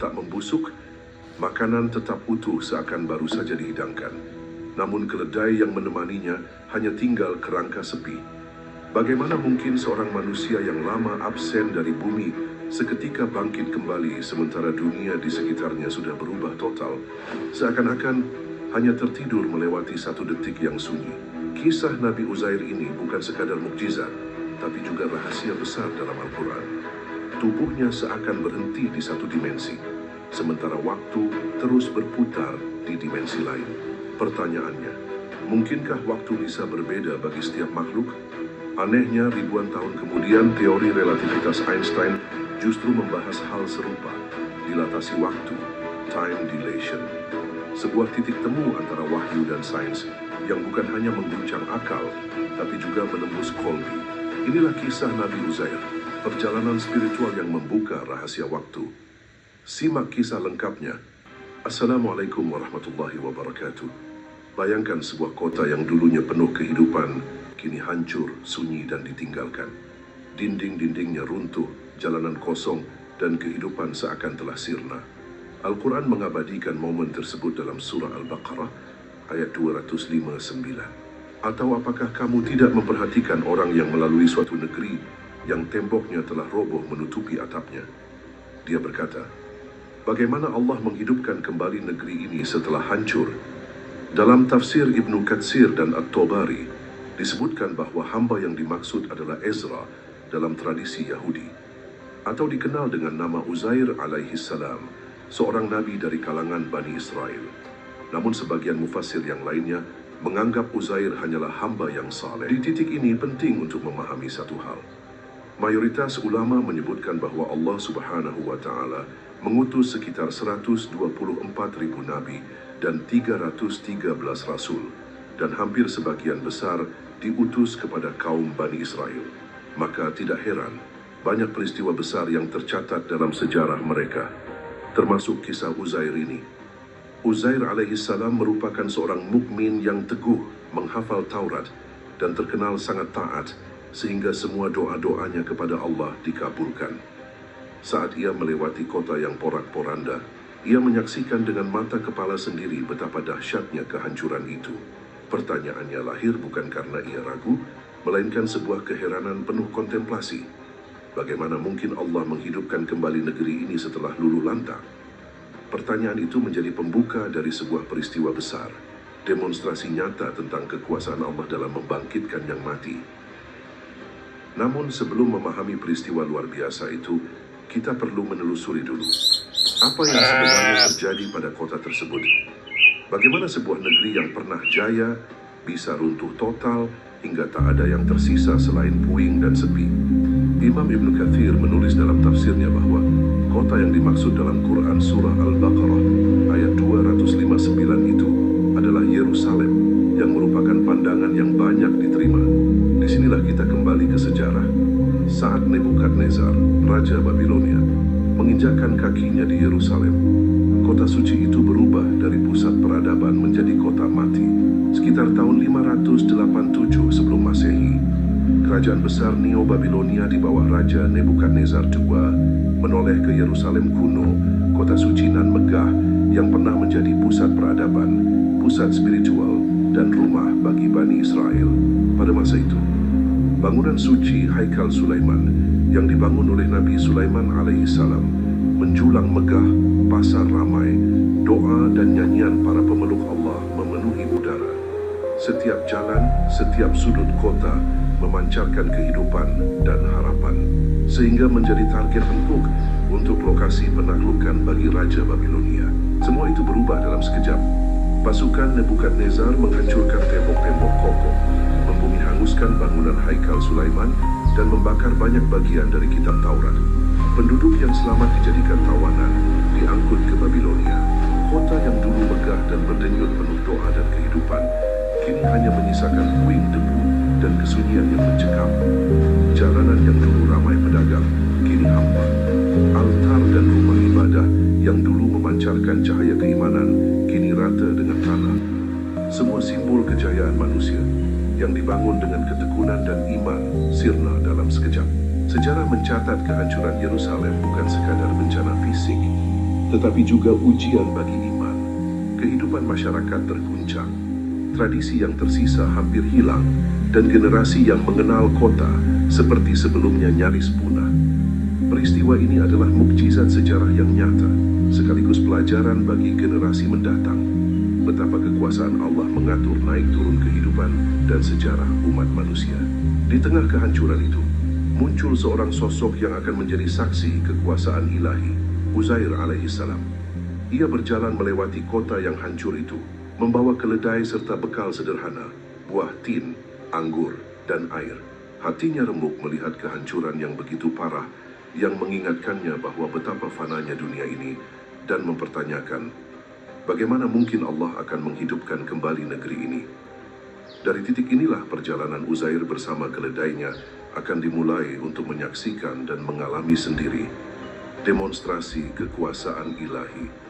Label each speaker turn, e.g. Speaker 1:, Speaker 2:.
Speaker 1: tak membusuk, makanan tetap utuh seakan baru saja dihidangkan. Namun keledai yang menemaninya hanya tinggal kerangka sepi. Bagaimana mungkin seorang manusia yang lama absen dari bumi seketika bangkit kembali sementara dunia di sekitarnya sudah berubah total, seakan-akan hanya tertidur melewati satu detik yang sunyi. Kisah Nabi Uzair ini bukan sekadar mukjizat, tapi juga rahasia besar dalam Al-Quran. Tubuhnya seakan berhenti di satu dimensi, sementara waktu terus berputar di dimensi lain. Pertanyaannya, mungkinkah waktu bisa berbeda bagi setiap makhluk? Anehnya, ribuan tahun kemudian teori relativitas Einstein justru membahas hal serupa, dilatasi waktu, time dilation. Sebuah titik temu antara wahyu dan sains yang bukan hanya mengguncang akal, tapi juga menembus kolbi. Inilah kisah Nabi Uzair, perjalanan spiritual yang membuka rahasia waktu. Simak kisah lengkapnya. Assalamualaikum warahmatullahi wabarakatuh. Bayangkan sebuah kota yang dulunya penuh kehidupan, kini hancur, sunyi dan ditinggalkan. Dinding-dindingnya runtuh, jalanan kosong, dan kehidupan seakan telah sirna. Al-Quran mengabadikan momen tersebut dalam surah Al-Baqarah ayat 259. Atau apakah kamu tidak memperhatikan orang yang melalui suatu negeri yang temboknya telah roboh menutupi atapnya? Dia berkata, bagaimana Allah menghidupkan kembali negeri ini setelah hancur? Dalam tafsir Ibnu Katsir dan At-Tabari, disebutkan bahwa hamba yang dimaksud adalah Ezra dalam tradisi Yahudi, atau dikenal dengan nama Uzair alaihi salam, seorang nabi dari kalangan Bani Israel. Namun sebagian mufassir yang lainnya menganggap Uzair hanyalah hamba yang saleh. Di titik ini penting untuk memahami satu hal. Mayoritas ulama menyebutkan bahwa Allah Subhanahu wa Ta'ala mengutus sekitar 124.000 nabi dan 313 rasul, dan hampir sebagian besar diutus kepada kaum Bani Israel. Maka tidak heran banyak peristiwa besar yang tercatat dalam sejarah mereka, termasuk kisah Uzair ini. Uzair alaihissalam merupakan seorang mukmin yang teguh menghafal Taurat dan terkenal sangat taat, sehingga semua doa-doanya kepada Allah dikabulkan. Saat ia melewati kota yang porak-poranda, ia menyaksikan dengan mata kepala sendiri betapa dahsyatnya kehancuran itu. Pertanyaannya lahir bukan karena ia ragu, melainkan sebuah keheranan penuh kontemplasi. Bagaimana mungkin Allah menghidupkan kembali negeri ini setelah luluh lantak? Pertanyaan itu menjadi pembuka dari sebuah peristiwa besar, demonstrasi nyata tentang kekuasaan Allah dalam membangkitkan yang mati. Namun sebelum memahami peristiwa luar biasa itu, kita perlu menelusuri dulu apa yang sebenarnya terjadi pada kota tersebut. Bagaimana sebuah negeri yang pernah jaya bisa runtuh total hingga tak ada yang tersisa selain puing dan sepi. Imam Ibnu Katsir menulis dalam tafsirnya bahwa kota yang dimaksud dalam Quran surah Al-Baqarah ayat 259 itu adalah Yerusalem, yang merupakan pandangan yang banyak diterima. Disinilah kita kembali ke sejarah. Saat Nebukadnezar, Raja Babilonia, menginjakkan kakinya di Yerusalem, kota suci itu berubah dari pusat peradaban menjadi kota mati. Sekitar tahun 587 sebelum Masehi, kerajaan besar Neo Babilonia di bawah Raja Nebukadnezar II menoleh ke Yerusalem kuno, kota suci nan megah yang pernah menjadi pusat peradaban, pusat spiritual, dan rumah bagi Bani Israel pada masa itu. Bangunan suci Haikal Sulaiman yang dibangun oleh Nabi Sulaiman alaihissalam menjulang megah, pasar ramai, doa dan nyanyian para pemeluk Allah memenuhi udara. Setiap jalan, setiap sudut kota memancarkan kehidupan dan harapan, sehingga menjadi target empuk untuk lokasi penaklukan bagi Raja Babilonia. Semua itu berubah dalam sekejap. Pasukan Nebukadnezar menghancurkan tembok-tembok kokoh, membumi hanguskan bangunan Haikal Sulaiman, dan membakar banyak bagian dari kitab Taurat. Penduduk yang selamat dijadikan tawanan, diangkut ke Babilonia. Kota yang dulu megah dan berdenyut penuh doa dan kehidupan, kini hanya menyisakan puing debu dan kesunyian yang mencekam. Jalanan yang dulu ramai pedagang, kini hampa. Altar dan rumah ibadah yang dulu memancarkan cahaya keimanan, kini rata dengan tanah. Semua simbol kejayaan manusia yang dibangun dengan ketekunan dan iman sirna dalam sekejap. Sejarah mencatat kehancuran Yerusalem bukan sekadar bencana fisik, tetapi juga ujian bagi iman. Kehidupan masyarakat terguncang, tradisi yang tersisa hampir hilang, dan generasi yang mengenal kota seperti sebelumnya nyaris punah. Peristiwa ini adalah mukjizat sejarah yang nyata, sekaligus pelajaran bagi generasi mendatang, betapa kekuasaan Allah mengatur naik turun kehidupan dan sejarah umat manusia. Di tengah kehancuran itu, muncul seorang sosok yang akan menjadi saksi kekuasaan ilahi, Uzair alaihissalam. Ia berjalan melewati kota yang hancur itu, membawa keledai serta bekal sederhana, buah tin, anggur, dan air. Hatinya remuk melihat kehancuran yang begitu parah, yang mengingatkannya bahwa betapa fananya dunia ini, dan mempertanyakan, bagaimana mungkin Allah akan menghidupkan kembali negeri ini? Dari titik inilah perjalanan Uzair bersama keledainya akan dimulai untuk menyaksikan dan mengalami sendiri demonstrasi kekuasaan ilahi.